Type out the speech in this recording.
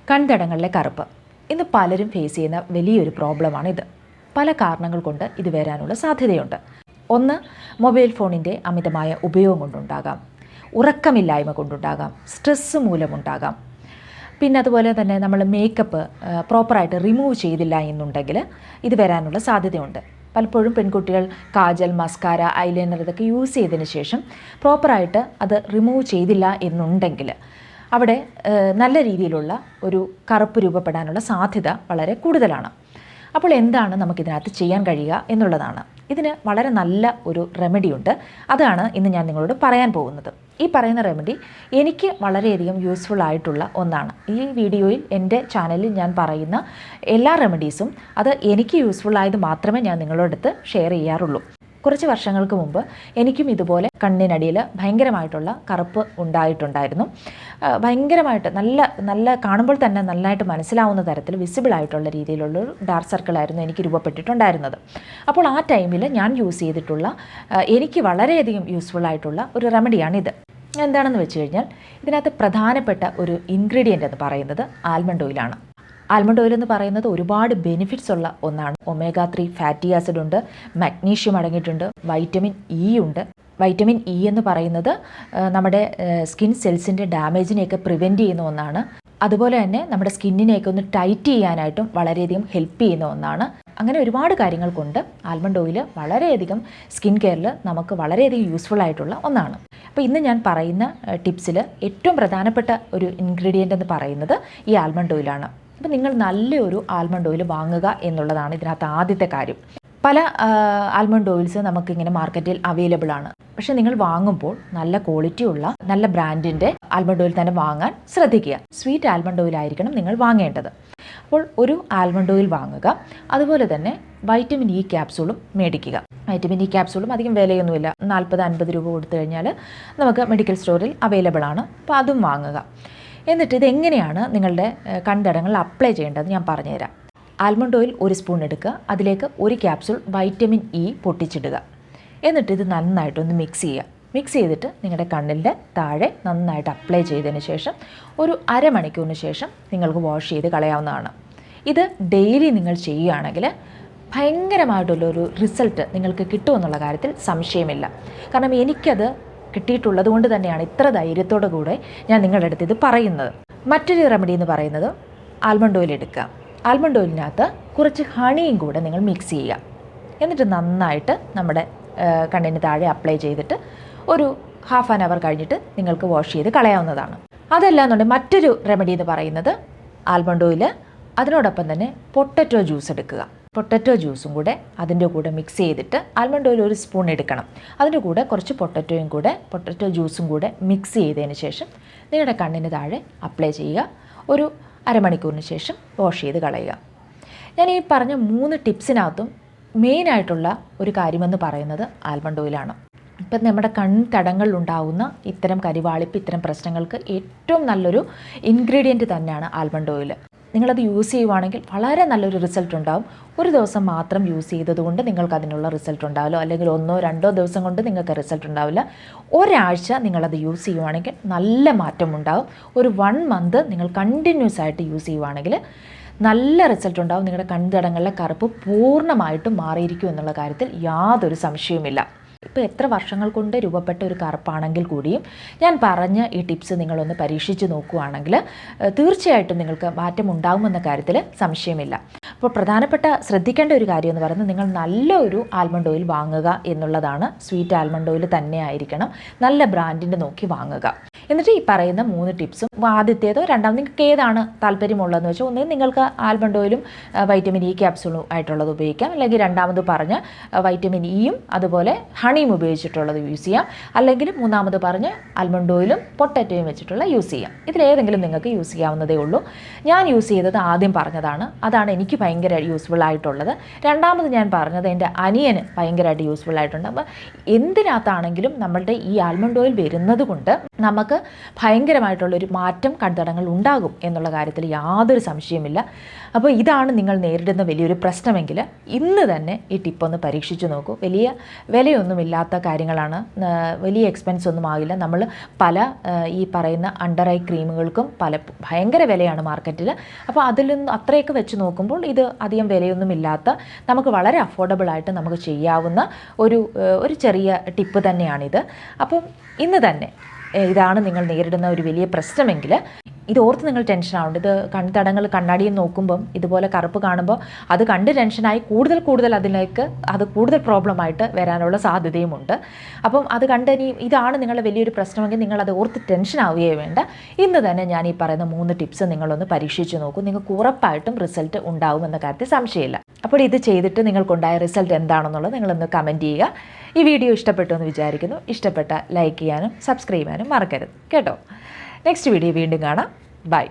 കൺതടങ്ങളിലെ കറുപ്പ് ഇന്ന് പലരും ഫേസ് ചെയ്യുന്ന വലിയൊരു പ്രോബ്ലമാണിത്. പല കാരണങ്ങൾ കൊണ്ട് ഇത് വരാനുള്ള സാധ്യതയുണ്ട്. ഒന്ന്, മൊബൈൽ ഫോണിൻ്റെ അമിതമായ ഉപയോഗം കൊണ്ടുണ്ടാകാം, ഉറക്കമില്ലായ്മ കൊണ്ടുണ്ടാകാം, സ്ട്രെസ്സ് മൂലമുണ്ടാകാം. പിന്നെ അതുപോലെ തന്നെ നമ്മൾ മേക്കപ്പ് പ്രോപ്പറായിട്ട് റിമൂവ് ചെയ്തില്ല എന്നുണ്ടെങ്കിൽ ഇത് വരാനുള്ള സാധ്യതയുണ്ട്. പലപ്പോഴും പെൺകുട്ടികൾ കാജൽ, മസ്കാര, ഐലൈനർ ഇതൊക്കെ യൂസ് ചെയ്തതിന് ശേഷം പ്രോപ്പറായിട്ട് അത് റിമൂവ് ചെയ്തില്ല എന്നുണ്ടെങ്കിൽ അവിടെ നല്ല രീതിയിലുള്ള ഒരു കറുപ്പ് രൂപപ്പെടാനുള്ള സാധ്യത വളരെ കൂടുതലാണ്. അപ്പോൾ എന്താണ് നമുക്കിതിനകത്ത് ചെയ്യാൻ കഴിയുക എന്നുള്ളതാണ്. ഇതിന് വളരെ നല്ല ഒരു റെമഡിയുണ്ട്. അതാണ് ഇന്ന് ഞാൻ നിങ്ങളോട് പറയാൻ പോകുന്നത്. ഈ പറയുന്ന റെമഡി എനിക്ക് വളരെയധികം യൂസ്ഫുൾ ആയിട്ടുള്ള ഒന്നാണ്. ഈ വീഡിയോയിൽ എൻ്റെ ചാനലിൽ ഞാൻ പറയുന്ന എല്ലാ റെമഡീസും അത് എനിക്ക് യൂസ്ഫുൾ ആയത് മാത്രമേ ഞാൻ നിങ്ങളോടടുത്ത് ഷെയർ ചെയ്യാറുള്ളൂ. കുറച്ച് വർഷങ്ങൾക്ക് മുമ്പ് എനിക്കും ഇതുപോലെ കണ്ണിനടിയിൽ ഭയങ്കരമായിട്ടുള്ള കറുപ്പ് ഉണ്ടായിട്ടുണ്ടായിരുന്നു. ഭയങ്കരമായിട്ട് നല്ല കാണുമ്പോൾ തന്നെ നന്നായിട്ട് മനസ്സിലാവുന്ന തരത്തിൽ വിസിബിൾ ആയിട്ടുള്ള രീതിയിലുള്ളൊരു ഡാർക്ക് സർക്കിളായിരുന്നു എനിക്ക് രൂപപ്പെട്ടിട്ടുണ്ടായിരുന്നത്. അപ്പോൾ ആ ടൈമിൽ ഞാൻ യൂസ് ചെയ്തിട്ടുള്ള എനിക്ക് വളരെയധികം യൂസ്ഫുൾ ആയിട്ടുള്ള ഒരു റെമഡിയാണിത്. എന്താണെന്ന് വെച്ച് കഴിഞ്ഞാൽ ഇതിനകത്ത് പ്രധാനപ്പെട്ട ഒരു ഇൻഗ്രീഡിയൻ്റ് എന്ന് പറയുന്നത് ആൽമണ്ട് ഓയിലാണ്. ആൽമണ്ട് ഓയിൽ എന്ന് പറയുന്നത് ഒരുപാട് ബെനിഫിറ്റ്സ് ഉള്ള ഒന്നാണ്. ഒമേഗ 3 ഫാറ്റി ആസിഡ് ഉണ്ട്, മഗ്നീഷ്യം അടങ്ങിയിട്ടുണ്ട്, വൈറ്റമിൻ ഇ ഉണ്ട്. വൈറ്റമിൻ ഇ എന്ന് പറയുന്നത് നമ്മുടെ സ്കിൻ സെൽസിൻ്റെ ഡാമേജിനെയൊക്കെ പ്രിവെൻറ്റ് ചെയ്യുന്ന ഒന്നാണ്. അതുപോലെ തന്നെ നമ്മുടെ സ്കിന്നിനെയൊക്കെ ഒന്ന് ടൈറ്റ് ചെയ്യാനായിട്ടും വളരെയധികം ഹെൽപ്പ് ചെയ്യുന്ന ഒന്നാണ്. അങ്ങനെ ഒരുപാട് കാര്യങ്ങൾ കൊണ്ട് ആൽമണ്ട് ഓയിൽ വളരെയധികം സ്കിൻ കെയറിൽ നമുക്ക് വളരെയധികം യൂസ്ഫുൾ ആയിട്ടുള്ള ഒന്നാണ്. അപ്പോൾ ഇന്ന് ഞാൻ പറയുന്ന ടിപ്സിൽ ഏറ്റവും പ്രധാനപ്പെട്ട ഒരു ഇൻഗ്രീഡിയൻ്റ് എന്ന് പറയുന്നത് ഈ ആൽമണ്ട് ഓയിലാണ്. അപ്പോൾ നിങ്ങൾ നല്ലൊരു ആൽമണ്ട് ഓയിൽ വാങ്ങുക എന്നുള്ളതാണ് ഇതിനകത്ത് ആദ്യത്തെ കാര്യം. പല ആൽമണ്ട് ഓയിൽസ് നമുക്കിങ്ങനെ മാർക്കറ്റിൽ അവൈലബിൾ ആണ്. പക്ഷേ നിങ്ങൾ വാങ്ങുമ്പോൾ നല്ല ക്വാളിറ്റി ഉള്ള നല്ല ബ്രാൻഡിൻ്റെ ആൽമണ്ട് ഓയിൽ തന്നെ വാങ്ങാൻ ശ്രദ്ധിക്കുക. സ്വീറ്റ് ആൽമണ്ട് ഓയിൽ ആയിരിക്കണം നിങ്ങൾ വാങ്ങേണ്ടത്. അപ്പോൾ ഒരു ആൽമണ്ട് ഓയിൽ വാങ്ങുക. അതുപോലെ തന്നെ വൈറ്റമിൻ ഇ ക്യാപ്സൂളും മേടിക്കുക. വൈറ്റമിൻ ഇ ക്യാപ്സൂളും അധികം വിലയൊന്നുമില്ല, 40-50 രൂപ കൊടുത്തു കഴിഞ്ഞാൽ നമുക്ക് മെഡിക്കൽ സ്റ്റോറിൽ അവൈലബിൾ ആണ്. അപ്പോൾ അതും വാങ്ങുക. എന്നിട്ട് ഇതെങ്ങനെയാണ് നിങ്ങളുടെ കൺതടങ്ങളിൽ അപ്ലൈ ചെയ്യേണ്ടത് ഞാൻ പറഞ്ഞുതരാം. ആൽമണ്ട് ഓയിൽ 1 സ്പൂൺ എടുക്കുക. അതിലേക്ക് 1 ക്യാപ്സൂൾ വൈറ്റമിൻ ഇ പൊട്ടിച്ചിടുക. എന്നിട്ട് ഇത് നന്നായിട്ടൊന്ന് മിക്സ് ചെയ്യുക. മിക്സ് ചെയ്തിട്ട് നിങ്ങളുടെ കണ്ണിൻ്റെ താഴെ നന്നായിട്ട് അപ്ലൈ ചെയ്തതിന് ശേഷം ഒരു അരമണിക്കൂറിന് ശേഷം നിങ്ങൾക്ക് വാഷ് ചെയ്ത് കളയാവുന്നതാണ്. ഇത് ഡെയിലി നിങ്ങൾ ചെയ്യുകയാണെങ്കിൽ ഭയങ്കരമായിട്ടുള്ളൊരു റിസൾട്ട് നിങ്ങൾക്ക് കിട്ടുമെന്നുള്ള കാര്യത്തിൽ സംശയമില്ല. കാരണം എനിക്കത് കിട്ടിയിട്ടുള്ളത് കൊണ്ട് തന്നെയാണ് ഇത്ര ധൈര്യത്തോടു കൂടെ ഞാൻ നിങ്ങളുടെ അടുത്ത് ഇത് പറയുന്നത്. മറ്റൊരു റെമഡി എന്ന് പറയുന്നത് ആൽമണ്ട് ഓയിൽ എടുക്കുക. ആൽമണ്ട് ഓയിലിനകത്ത് കുറച്ച് ഹണിയും കൂടെ നിങ്ങൾ മിക്സ് ചെയ്യുക. എന്നിട്ട് നന്നായിട്ട് നമ്മുടെ കണ്ണിന് താഴെ അപ്ലൈ ചെയ്തിട്ട് ഒരു ഹാഫ് ആൻ അവർ കഴിഞ്ഞിട്ട് നിങ്ങൾക്ക് വാഷ് ചെയ്ത് കളയാവുന്നതാണ്. അതല്ല എന്നുണ്ടെങ്കിൽ മറ്റൊരു റെമഡി എന്ന് പറയുന്നത് ആൽമണ്ട് ഓയിൽ അതിനോടൊപ്പം തന്നെ പൊട്ടറ്റോ ജ്യൂസ് എടുക്കുക. പൊട്ടറ്റോ ജ്യൂസും കൂടെ അതിൻ്റെ കൂടെ മിക്സ് ചെയ്തിട്ട് ആൽമണ്ട് ഓയിൽ 1 സ്പൂൺ എടുക്കണം. അതിൻ്റെ കൂടെ കുറച്ച് പൊട്ടറ്റോ ജ്യൂസും കൂടെ മിക്സ് ചെയ്തതിന് ശേഷം നിങ്ങളുടെ കണ്ണിന് താഴെ അപ്ലൈ ചെയ്യുക. ഒരു അരമണിക്കൂറിന് ശേഷം വാഷ് ചെയ്ത് കളയുക. ഞാൻ ഈ പറഞ്ഞ 3 ടിപ്സിനകത്തും മെയിനായിട്ടുള്ള ഒരു കാര്യമെന്ന് പറയുന്നത് ആൽമണ്ട് ഓയിലാണ്. ഇപ്പം നമ്മുടെ കൺതടങ്ങളിലുണ്ടാകുന്ന ഇത്തരം കരിവാളിപ്പ്, ഇത്തരം പ്രശ്നങ്ങൾക്ക് ഏറ്റവും നല്ലൊരു ഇൻഗ്രീഡിയൻറ്റ് തന്നെയാണ് ആൽമണ്ട് ഓയിൽ. നിങ്ങളത് യൂസ് ചെയ്യുവാണെങ്കിൽ വളരെ നല്ലൊരു റിസൾട്ട് ഉണ്ടാകും. ഒരു ദിവസം മാത്രം യൂസ് ചെയ്തതുകൊണ്ട് നിങ്ങൾക്ക് അതിനുള്ള റിസൾട്ട് ഉണ്ടാവില്ല, അല്ലെങ്കിൽ 1-2 ദിവസം കൊണ്ട് നിങ്ങൾക്ക് റിസൾട്ട് ഉണ്ടാവില്ല. ഒരാഴ്ച നിങ്ങളത് യൂസ് ചെയ്യുവാണെങ്കിൽ നല്ല മാറ്റം ഉണ്ടാകും. ഒരു 1 മന്ത് നിങ്ങൾ കണ്ടിന്യൂസ് ആയിട്ട് യൂസ് ചെയ്യുവാണെങ്കിൽ നല്ല റിസൾട്ട് ഉണ്ടാകും. നിങ്ങളുടെ കൺതടങ്ങളിലെ കറുപ്പ് പൂർണ്ണമായിട്ടും മാറിയിരിക്കും എന്നുള്ള കാര്യത്തിൽ യാതൊരു സംശയവുമില്ല. ഇപ്പോൾ എത്ര വർഷങ്ങൾ കൊണ്ട് രൂപപ്പെട്ട ഒരു കറുപ്പാണെങ്കിൽ കൂടിയും ഞാൻ പറഞ്ഞ ഈ ടിപ്സ് നിങ്ങളൊന്ന് പരീക്ഷിച്ച് നോക്കുകയാണെങ്കിൽ തീർച്ചയായിട്ടും നിങ്ങൾക്ക് മാറ്റം ഉണ്ടാകുമെന്ന കാര്യത്തിൽ സംശയമില്ല. അപ്പോൾ പ്രധാനപ്പെട്ട ശ്രദ്ധിക്കേണ്ട ഒരു കാര്യം എന്ന് പറയുന്നത് നിങ്ങൾ നല്ലൊരു ആൽമണ്ട് ഓയിൽ വാങ്ങുക എന്നുള്ളതാണ്. സ്വീറ്റ് ആൽമണ്ട് ഓയിൽ തന്നെ ആയിരിക്കണം. നല്ല ബ്രാൻഡിൻ്റെ നോക്കി വാങ്ങുക. എന്നിട്ട് ഈ പറയുന്ന 3 ടിപ്സും ആദ്യത്തേതോ രണ്ടാമത് നിങ്ങൾക്ക് ഏതാണ് താല്പര്യമുള്ളതെന്ന് വെച്ചാൽ ഒന്നുകിൽ നിങ്ങൾക്ക് ആൽമണ്ട് ഓയിലും വൈറ്റമിൻ ഇ ക്യാപ്സൂളും ആയിട്ടുള്ളത് ഉപയോഗിക്കാം, അല്ലെങ്കിൽ രണ്ടാമത് പറഞ്ഞ വൈറ്റമിൻ ഇയും അതുപോലെ ഹണിയും ഉപയോഗിച്ചിട്ടുള്ളത് യൂസ് ചെയ്യാം, അല്ലെങ്കിൽ മൂന്നാമത് പറഞ്ഞ് ആൽമണ്ട് ഓയിലും പൊട്ടറ്റോയും വെച്ചിട്ടുള്ള യൂസ് ചെയ്യാം. ഇതിലേതെങ്കിലും നിങ്ങൾക്ക് യൂസ് ചെയ്യാവുന്നതേ ഉള്ളൂ. ഞാൻ യൂസ് ചെയ്തത് ആദ്യം പറഞ്ഞതാണ്. അതാണ് എനിക്ക് ഭയങ്കര യൂസ്ഫുൾ ആയിട്ടുള്ളത്. രണ്ടാമത് ഞാൻ പറഞ്ഞത് എൻ്റെ അനിയന് ഭയങ്കരമായിട്ട് യൂസ്ഫുൾ ആയിട്ടുണ്ട്. അപ്പോൾ എന്തിനകത്താണെങ്കിലും നമ്മളുടെ ഈ ആൽമണ്ട് ഓയിൽ വരുന്നത് കൊണ്ട് നമുക്ക് ഭയങ്കരമായിട്ടുള്ളൊരു മാറ്റം കൺതടങ്ങൾ ഉണ്ടാകും എന്നുള്ള കാര്യത്തിൽ യാതൊരു സംശയമില്ല. അപ്പോൾ ഇതാണ് നിങ്ങൾ നേരിടുന്ന വലിയൊരു പ്രശ്നമെങ്കിൽ ഇന്ന് തന്നെ ഈ ടിപ്പൊന്ന് പരീക്ഷിച്ച് നോക്കൂ. വലിയ വിലയൊന്നുമില്ലാത്ത കാര്യങ്ങളാണ്, വലിയ എക്സ്പെൻസ് ഒന്നും ആകില്ല. നമ്മൾ പല ഈ പറയുന്ന അണ്ടർ ഐ ക്രീമുകൾക്കും ഭയങ്കര വിലയാണ് മാർക്കറ്റിൽ. അപ്പോൾ അതിലൊന്നും അത്രയൊക്കെ വെച്ച് നോക്കുമ്പോൾ ഇത് അധികം വിലയൊന്നുമില്ലാത്ത നമുക്ക് വളരെ അഫോർഡബിളായിട്ട് നമുക്ക് ചെയ്യാവുന്ന ഒരു ചെറിയ ടിപ്പ് തന്നെയാണിത്. അപ്പം ഇന്ന് തന്നെ ഇതാണ് നിങ്ങൾ നേരിടുന്ന ഒരു വലിയ പ്രശ്നമെങ്കിൽ ഇത് ഓർത്ത് നിങ്ങൾ ടെൻഷൻ ആവുന്നുണ്ട്. ഇത് കൺതടങ്ങൾ കണ്ണാടിയിൽ നോക്കുമ്പം ഇതുപോലെ കറുപ്പ് കാണുമ്പോൾ അത് കണ്ട് ടെൻഷനായി കൂടുതൽ അതിലേക്ക് അത് കൂടുതൽ പ്രോബ്ലമായിട്ട് വരാനുള്ള സാധ്യതയുമുണ്ട്. അപ്പം അത് കണ്ട് ഇതാണ് നിങ്ങളുടെ വലിയൊരു പ്രശ്നമെങ്കിൽ നിങ്ങളത് ഓർത്ത് ടെൻഷൻ ആവുകയേ വേണ്ട. ഇന്ന് തന്നെ ഞാൻ ഈ പറയുന്ന 3 ടിപ്സ് നിങ്ങളൊന്ന് പരീക്ഷിച്ച് നോക്കൂ. നിങ്ങൾക്ക് ഉറപ്പായിട്ടും റിസൾട്ട് ഉണ്ടാവുമെന്ന കാര്യത്തിൽ സംശയമില്ല. അപ്പോൾ ഇത് ചെയ്തിട്ട് നിങ്ങൾക്കുണ്ടായ റിസൾട്ട് എന്താണെന്നുള്ളത് നിങ്ങളൊന്ന് കമൻറ്റ് ചെയ്യുക. ഈ വീഡിയോ ഇഷ്ടപ്പെട്ടു എന്ന് വിചാരിക്കുന്നു. ഇഷ്ടപ്പെട്ട ലൈക്ക് ചെയ്യാനും സബ്സ്ക്രൈബ് ചെയ്യാനും മറക്കരുത് കേട്ടോ. നെക്സ്റ്റ് വീഡിയോ വീണ്ടും കാണാം. ബൈ.